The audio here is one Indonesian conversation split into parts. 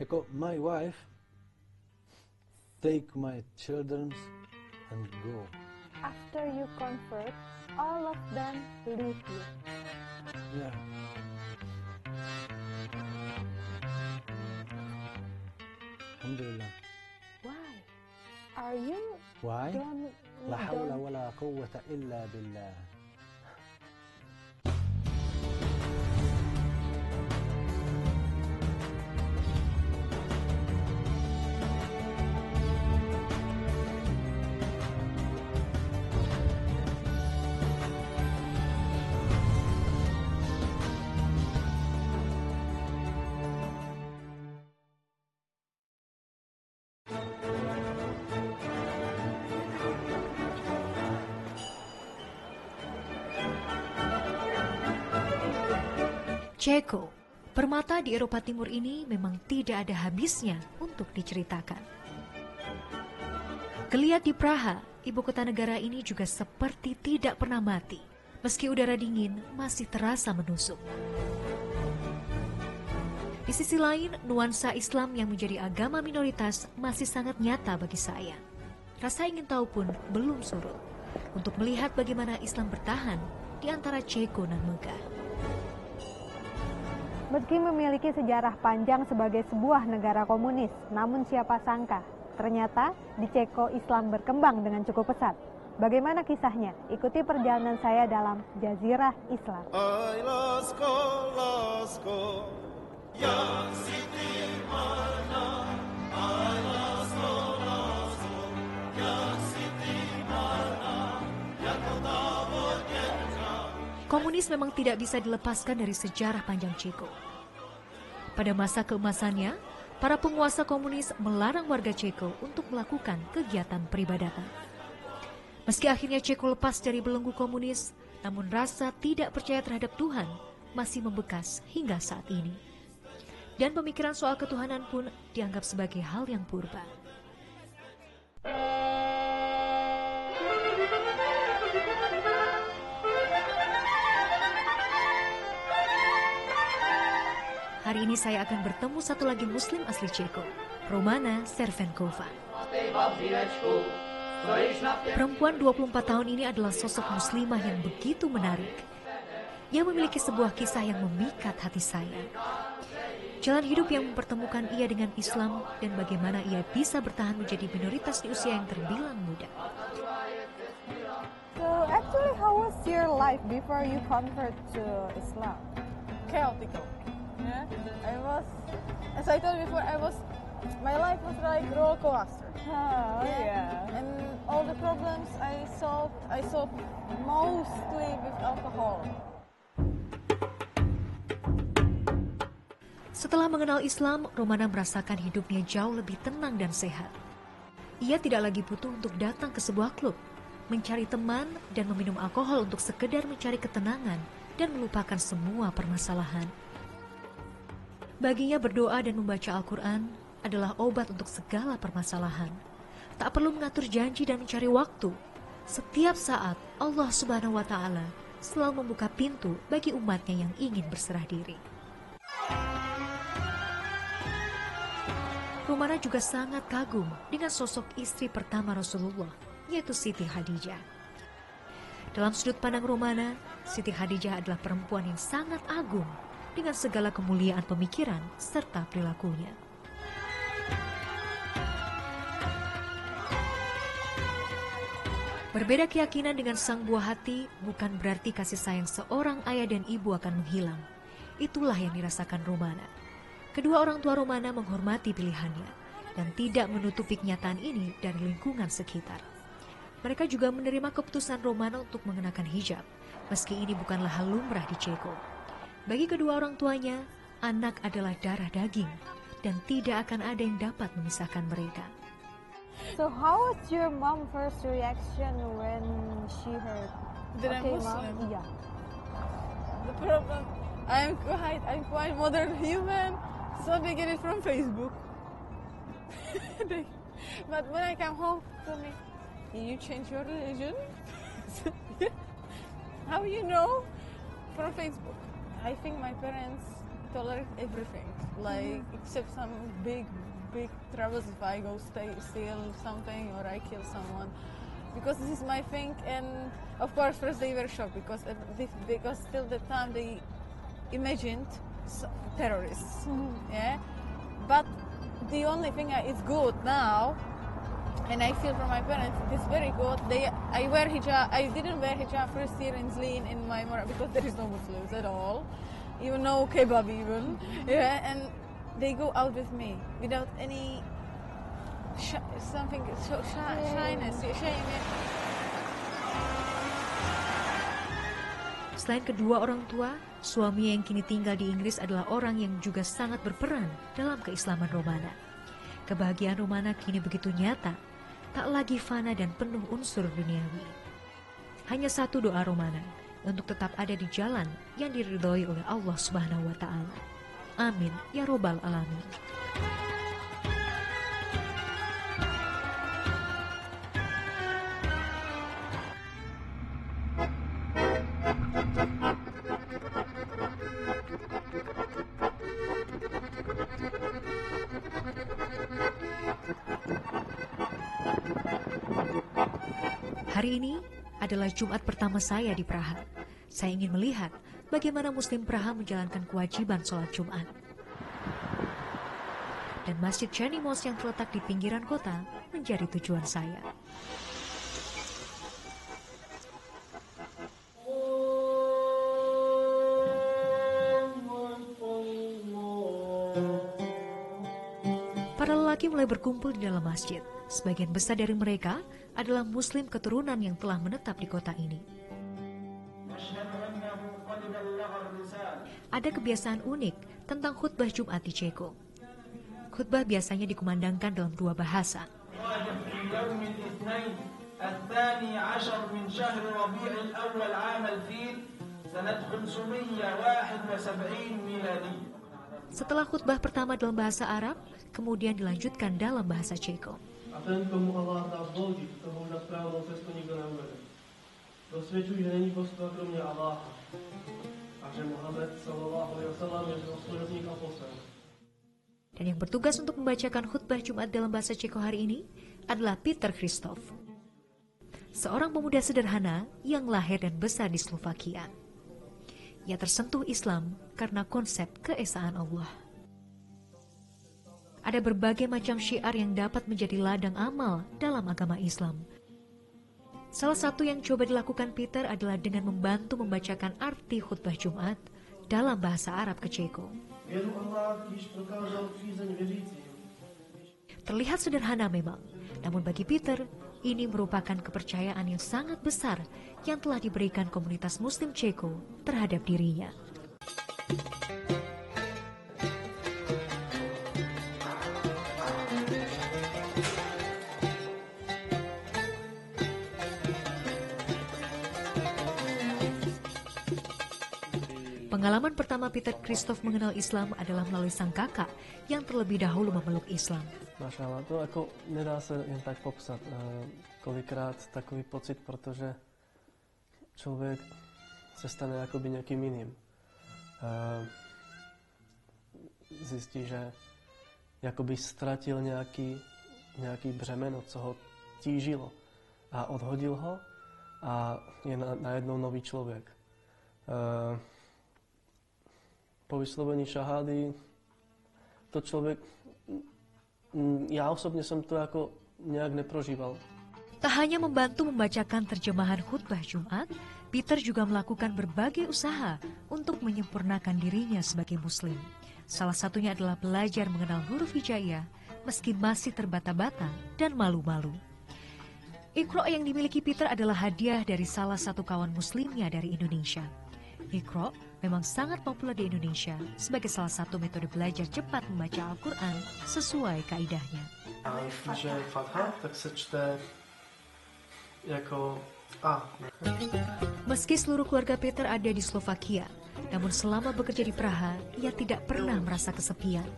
Because my wife take my children and go. After you convert, all of them leave you. Yeah. Alhamdulillah. Why? Are you Why? don't La hawla wa la quwwata illa billah. Ceko, permata di Eropa Timur ini memang tidak ada habisnya untuk diceritakan. Geliat di Praha, ibu kota negara ini juga seperti tidak pernah mati, meski udara dingin masih terasa menusuk. Di sisi lain, nuansa Islam yang menjadi agama minoritas masih sangat nyata bagi saya. Rasa ingin tahu pun belum surut untuk melihat bagaimana Islam bertahan di antara Ceko dan Megah. Meski memiliki sejarah panjang sebagai sebuah negara komunis, namun siapa sangka, ternyata di Ceko Islam berkembang dengan cukup pesat. Bagaimana kisahnya? Ikuti perjalanan saya dalam Jazirah Islam. Komunis memang tidak bisa dilepaskan dari sejarah panjang Ceko. Pada masa keemasannya, para penguasa komunis melarang warga Ceko untuk melakukan kegiatan peribadatan. Meski akhirnya Ceko lepas dari belenggu komunis, namun rasa tidak percaya terhadap Tuhan masih membekas hingga saat ini. Dan pemikiran soal ketuhanan pun dianggap sebagai hal yang purba. Hari ini saya akan bertemu satu lagi muslim asli Ceko, Romana Cervenkova. Perempuan 24 tahun ini adalah sosok muslimah yang begitu menarik. Ia memiliki sebuah kisah yang memikat hati saya. Jalan hidup yang mempertemukan ia dengan Islam dan bagaimana ia bisa bertahan menjadi minoritas di usia yang terbilang muda. So actually, how was your life before you convert to Islam? Chaotic. Yeah, as I told you before, my life was like roller coaster. Oh yeah. And all the problems I solved mostly with alcohol. Setelah mengenal Islam, Romana merasakan hidupnya jauh lebih tenang dan sehat. Ia tidak lagi butuh untuk datang ke sebuah klub, mencari teman dan meminum alkohol untuk sekedar mencari ketenangan dan melupakan semua permasalahan. Baginya berdoa dan membaca Al-Quran adalah obat untuk segala permasalahan. Tak perlu mengatur janji dan mencari waktu. Setiap saat Allah Subhanahu wa Ta'ala selalu membuka pintu bagi umatnya yang ingin berserah diri. Romana juga sangat kagum dengan sosok istri pertama Rasulullah, yaitu Siti Khadijah. Dalam sudut pandang Romana, Siti Khadijah adalah perempuan yang sangat agung dengan segala kemuliaan pemikiran serta perilakunya. Berbeda keyakinan dengan sang buah hati bukan berarti kasih sayang seorang ayah dan ibu akan menghilang. Itulah yang dirasakan Romana. Kedua orang tua Romana menghormati pilihannya dan tidak menutupi kenyataan ini dari lingkungan sekitar. Mereka juga menerima keputusan Romana untuk mengenakan hijab, meski ini bukanlah hal lumrah di Ceko. Bagi kedua orang tuanya, anak adalah darah daging dan tidak akan ada yang dapat memisahkan mereka. So how was your mom first reaction when she heard That I'm Muslim? Mom? Yeah. The problem, I'm quite modern human, so they get it from Facebook. But when I come home, tell me, did you change your religion? How you know? From Facebook. I think my parents tolerate everything, like except some big troubles if I go steal something or I kill someone, because this is my thing. And of course, first they were shocked because till the time they imagined terrorists, yeah. But the only thing is good now, and I feel from my parents it's very good. I wear hijab. I didn't wear hijab first year in Zlin in my Mora because there is no Muslims at all, even no kebab even, yeah. And they go out with me without any shyness. Selain kedua orang tua, suami yang kini tinggal di Inggris adalah orang yang juga sangat berperan dalam keislaman Romana. Kebahagiaan Romana kini begitu nyata, tak lagi fana dan penuh unsur duniawi. Hanya satu doa Romana, untuk tetap ada di jalan yang diridhoi oleh Allah Subhanahu wa Ta'ala. Amin ya Robbal Alamin. Hari ini adalah Jumat pertama saya di Praha. Saya ingin melihat bagaimana Muslim Praha menjalankan kewajiban sholat Jumat. Dan Masjid Černý most yang terletak di pinggiran kota menjadi tujuan saya. Para lelaki mulai berkumpul di dalam masjid. Sebagian besar dari mereka adalah Muslim keturunan yang telah menetap di kota ini. Ada kebiasaan unik tentang khutbah Jumat di Ceko. Khutbah biasanya dikumandangkan dalam dua bahasa. Setelah khutbah pertama dalam bahasa Arab, kemudian dilanjutkan dalam bahasa Ceko. Dan yang bertugas untuk membacakan khutbah Jumat dalam bahasa Ceko hari ini adalah Peter Christoph, seorang pemuda sederhana yang lahir dan besar di Slovakia. Ia tersentuh Islam karena konsep keesaan Allah. Ada berbagai macam syiar yang dapat menjadi ladang amal dalam agama Islam. Salah satu yang coba dilakukan Peter adalah dengan membantu membacakan arti khutbah Jumat dalam bahasa Arab ke Ceko. Terlihat sederhana memang, namun bagi Peter, ini merupakan kepercayaan yang sangat besar yang telah diberikan komunitas Muslim Ceko terhadap dirinya. Pengalaman pertama Peter Christoph mengenal Islam adalah melalui sang kakak yang terlebih dahulu memeluk Islam. Máš to ako nedá sa jen tak popsat. Kolikrát takový pocit, protože člověk se stane akoby nejakým iným. Zistí, že jakoby ztratil nejaký břemeno, co ho tížilo a odhodil ho a je najednou nový člověk. Po vyslovení šahády to člověk, já osobně jsem to jako nějak neprožíval. Tak hanya membantu membacakan terjemahan khutbah Jumat, Peter juga melakukan berbagai usaha untuk menyempurnakan dirinya sebagai Muslim. Salah satunya adalah belajar mengenal huruf hijaiyah meski masih terbata-bata dan malu-malu. Iqra yang dimiliki Peter adalah hadiah dari salah satu kawan Muslimnya dari Indonesia. Iqra memang sangat populer di Indonesia sebagai salah satu metode belajar cepat membaca Al-Quran sesuai kaidahnya. Meski seluruh keluarga Peter ada di Slovakia, namun selama bekerja di Praha, ia tidak pernah merasa kesepian.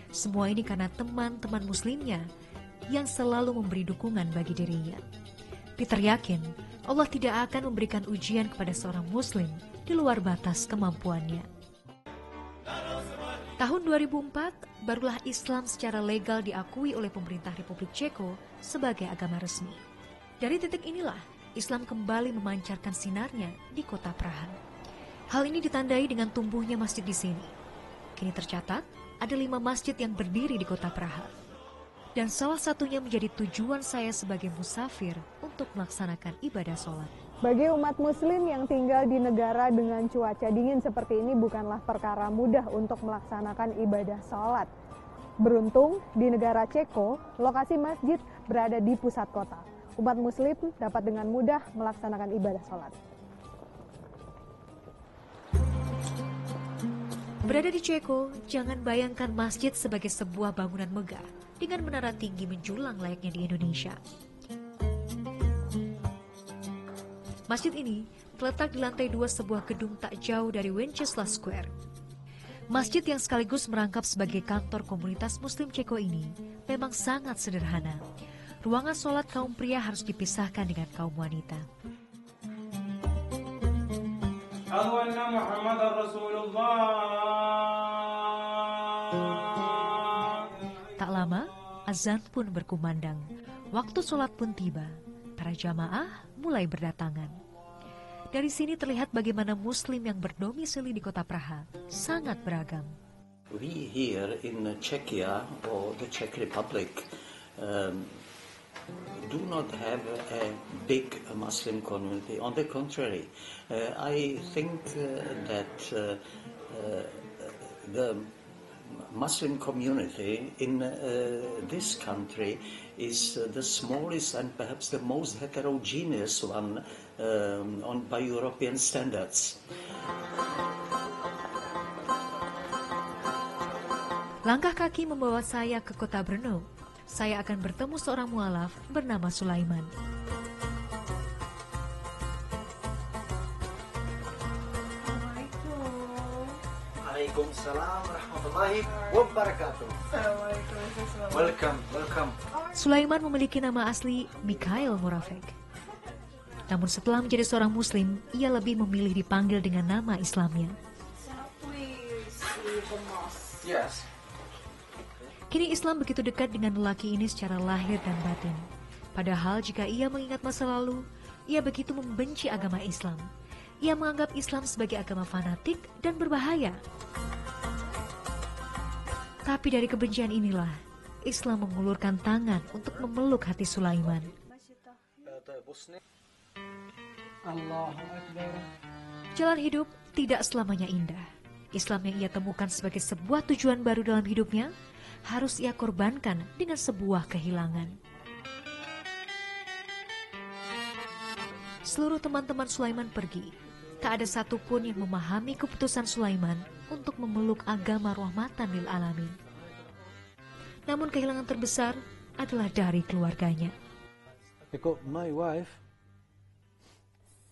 Semua ini karena teman-teman Muslimnya yang selalu memberi dukungan bagi dirinya. Peter yakin Allah tidak akan memberikan ujian kepada seorang Muslim di luar batas kemampuannya. Tahun 2004, barulah Islam secara legal diakui oleh pemerintah Republik Ceko sebagai agama resmi. Dari titik inilah, Islam kembali memancarkan sinarnya di kota Praha. Hal ini ditandai dengan tumbuhnya masjid di sini. Kini tercatat, ada 5 masjid yang berdiri di kota Praha. Dan salah satunya menjadi tujuan saya sebagai musafir untuk melaksanakan ibadah sholat. Bagi umat muslim yang tinggal di negara dengan cuaca dingin seperti ini bukanlah perkara mudah untuk melaksanakan ibadah sholat. Beruntung di negara Ceko, lokasi masjid berada di pusat kota. Umat muslim dapat dengan mudah melaksanakan ibadah sholat. Berada di Ceko, jangan bayangkan masjid sebagai sebuah bangunan megah dengan menara tinggi menjulang layaknya di Indonesia. Masjid ini terletak di lantai 2 sebuah gedung tak jauh dari Wenceslas Square. Masjid yang sekaligus merangkap sebagai kantor komunitas Muslim Ceko ini memang sangat sederhana. Ruangan sholat kaum pria harus dipisahkan dengan kaum wanita. Tak lama, azan pun berkumandang. Waktu sholat pun tiba. Para jamaah mulai berdatangan. Dari sini terlihat bagaimana Muslim yang berdomisili di kota Praha sangat beragam. We here in Czechia or the Czech Republic do not have a big Muslim community. On the contrary, I think that the Muslim community in this country is the smallest and perhaps the most heterogeneous one by European standards. Langkah kaki membawa saya ke kota Brno. Saya akan bertemu seorang mualaf bernama Sulaiman. Waalaikumsalam warahmatullahi wabarakatuh. Welcome. Sulaiman memiliki nama asli Mikhail Moravec. Namun setelah menjadi seorang Muslim, ia lebih memilih dipanggil dengan nama Islamnya. Yes. Kini Islam begitu dekat dengan lelaki ini secara lahir dan batin. Padahal jika ia mengingat masa lalu, ia begitu membenci agama Islam. Ia menganggap Islam sebagai agama fanatik dan berbahaya. Tapi dari kebencian inilah, Islam mengulurkan tangan untuk memeluk hati Sulaiman. Jalan hidup tidak selamanya indah. Islam yang ia temukan sebagai sebuah tujuan baru dalam hidupnya, harus ia korbankan dengan sebuah kehilangan. Seluruh teman-teman Sulaiman pergi. Tak ada satupun yang memahami keputusan Sulaiman untuk memeluk agama rahmatan lil alamin. Namun kehilangan terbesar adalah dari keluarganya. Because my wife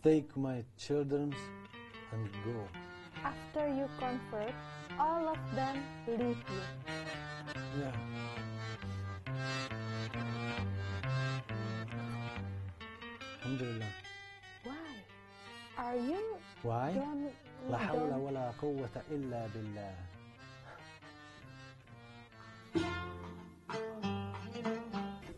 take my children and go. After you convert, all of them leave you. Yeah. Alhamdulillah. Why? Are you Why? don't La hawla wa la quwwata illa billah.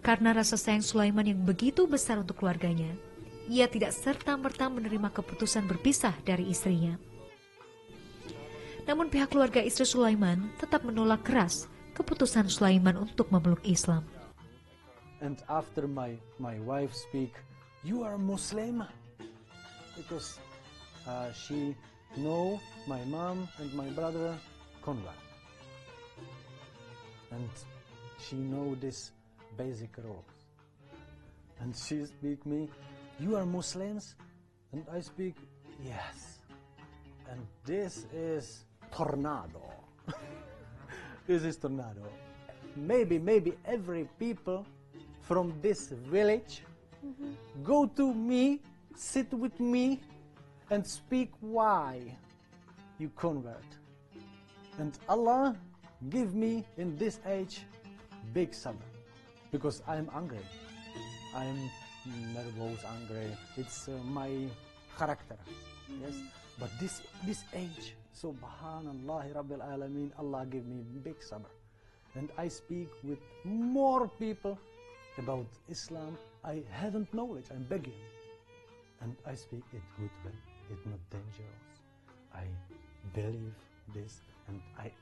Karena rasa sayang Sulaiman yang begitu besar untuk keluarganya, ia tidak serta-merta menerima keputusan berpisah dari istrinya. Namun pihak keluarga istri Sulaiman tetap menolak keras keputusan Sulaiman untuk memeluk Islam. And after my wife speak, you are Muslim, because she know my mom and my brother convert, and she know this basic rules. And she speak me, you are Muslims, and I speak yes. And this is tornado. This is tornado. Maybe every people from this village go to me, sit with me, and speak why you convert. And Allah give me in this age big sabr, because I'm angry. I'm nervous, angry. It's my character. Yes, but this age Subhanallah Rabbil Alameen, Allah give me big sabr. And I speak with more people about Islam. I haven't knowledge, I'm begging. And I speak it good way, it's not dangerous. I believe this and I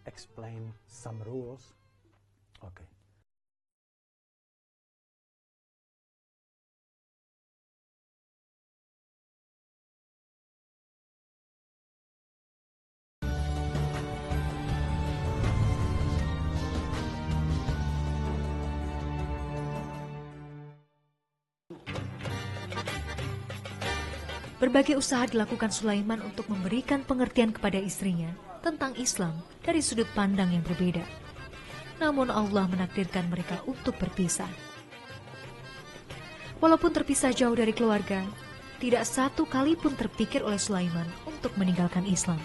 explain some rules. Okay. Berbagai usaha dilakukan Sulaiman untuk memberikan pengertian kepada istrinya tentang Islam dari sudut pandang yang berbeda. Namun Allah menakdirkan mereka untuk berpisah. Walaupun terpisah jauh dari keluarga, tidak satu kali pun terpikir oleh Sulaiman untuk meninggalkan Islam.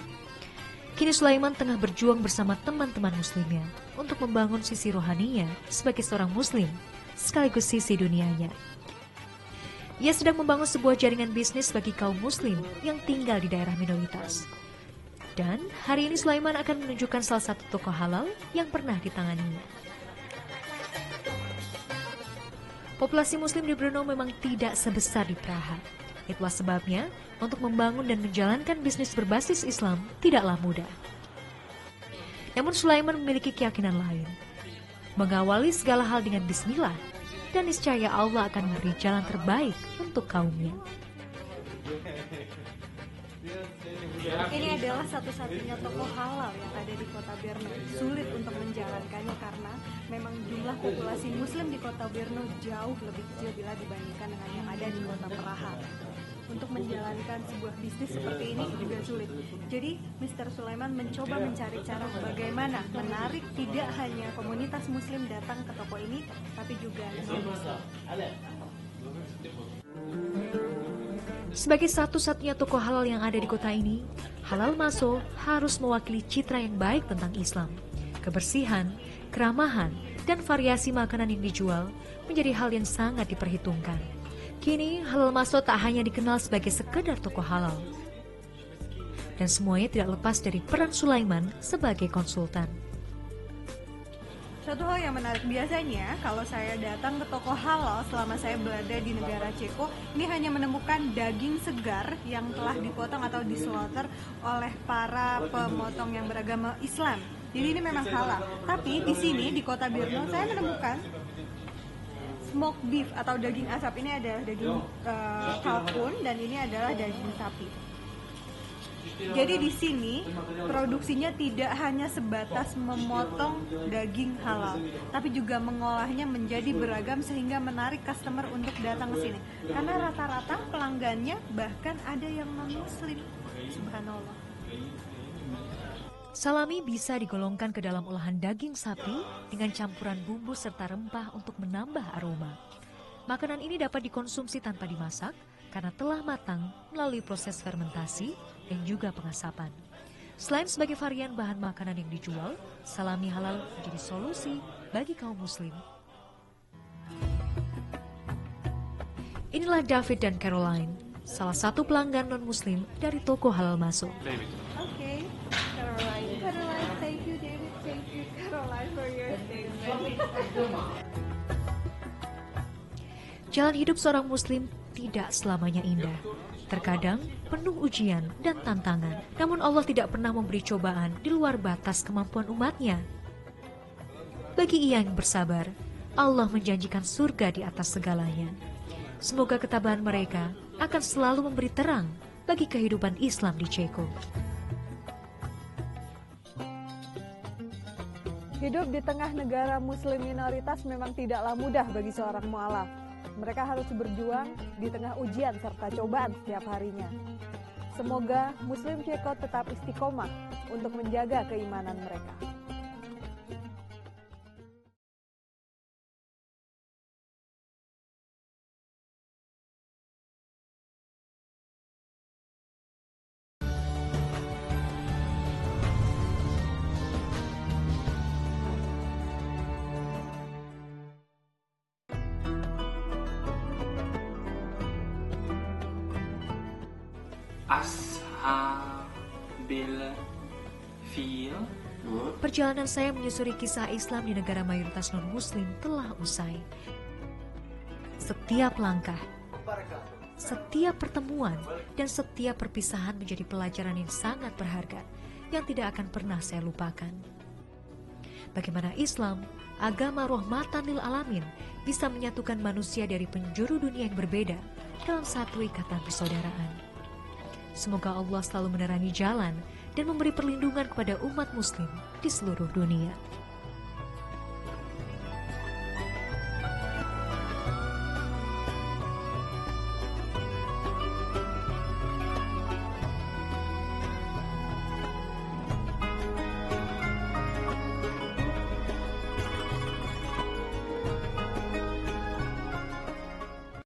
Kini Sulaiman tengah berjuang bersama teman-teman muslimnya untuk membangun sisi rohaninya sebagai seorang muslim, sekaligus sisi dunianya. Ia sedang membangun sebuah jaringan bisnis bagi kaum muslim yang tinggal di daerah minoritas. Dan hari ini Sulaiman akan menunjukkan salah satu toko halal yang pernah ditanganinya. Populasi muslim di Brno memang tidak sebesar di Praha. Itulah sebabnya untuk membangun dan menjalankan bisnis berbasis Islam tidaklah mudah. Namun Sulaiman memiliki keyakinan lain. Mengawali segala hal dengan bismillah, dan niscaya Allah akan memberi jalan terbaik untuk kaumnya. Ini adalah satu-satunya toko halal yang ada di kota Brno. Sulit untuk menjalankannya karena memang jumlah populasi muslim di kota Brno jauh lebih kecil bila dibandingkan dengan yang ada di kota Praha. Untuk menjalankan sebuah bisnis seperti ini juga sulit. Jadi Mr. Sulaiman mencoba mencari cara bagaimana menarik tidak hanya komunitas muslim datang ke toko ini, tapi juga non-muslim. Sebagai satu-satunya toko halal yang ada di kota ini, Halal Maso harus mewakili citra yang baik tentang Islam. Kebersihan, keramahan, dan variasi makanan yang dijual menjadi hal yang sangat diperhitungkan. Kini Halal Maso tak hanya dikenal sebagai sekedar toko halal, dan semuanya tidak lepas dari peran Sulaiman sebagai konsultan. Satu hal yang menarik, biasanya kalau saya datang ke toko halal selama saya berada di negara Ceko, ini hanya menemukan daging segar yang telah dipotong atau dislaughter oleh para pemotong yang beragama Islam. Jadi ini memang halal. Tapi di sini di kota Brno saya menemukan smoked beef atau daging asap. Ini adalah daging kalkun dan ini adalah daging sapi. Jadi di sini produksinya tidak hanya sebatas memotong daging halal, tapi juga mengolahnya menjadi beragam sehingga menarik customer untuk datang ke sini. Karena rata-rata pelanggannya bahkan ada yang non-muslim. Subhanallah. Salami bisa digolongkan ke dalam olahan daging sapi dengan campuran bumbu serta rempah untuk menambah aroma. Makanan ini dapat dikonsumsi tanpa dimasak karena telah matang melalui proses fermentasi dan juga pengasapan. Selain sebagai varian bahan makanan yang dijual, salami halal menjadi solusi bagi kaum muslim. Inilah David dan Caroline, salah satu pelanggan non-muslim dari toko Halal Maso. Okay, Caroline, thank you David, thank you Caroline for your statement. Jalan hidup seorang muslim tidak selamanya indah. Terkadang penuh ujian dan tantangan. Namun Allah tidak pernah memberi cobaan di luar batas kemampuan umatnya. Bagi ia yang bersabar, Allah menjanjikan surga di atas segalanya. Semoga ketabahan mereka akan selalu memberi terang bagi kehidupan Islam di Ceko. Hidup di tengah negara muslim minoritas memang tidaklah mudah bagi seorang mu'alaf. Mereka harus berjuang di tengah ujian serta cobaan setiap harinya. Semoga Muslim Ceko tetap istiqomah untuk menjaga keimanan mereka. Perjalanan saya menyusuri kisah Islam di negara mayoritas non-muslim telah usai. Setiap langkah, setiap pertemuan, dan setiap perpisahan menjadi pelajaran yang sangat berharga yang tidak akan pernah saya lupakan. Bagaimana Islam, agama rahmatan lil alamin, bisa menyatukan manusia dari penjuru dunia yang berbeda dalam satu ikatan persaudaraan. Semoga Allah selalu menerangi jalan dan memberi perlindungan kepada umat muslim di seluruh dunia.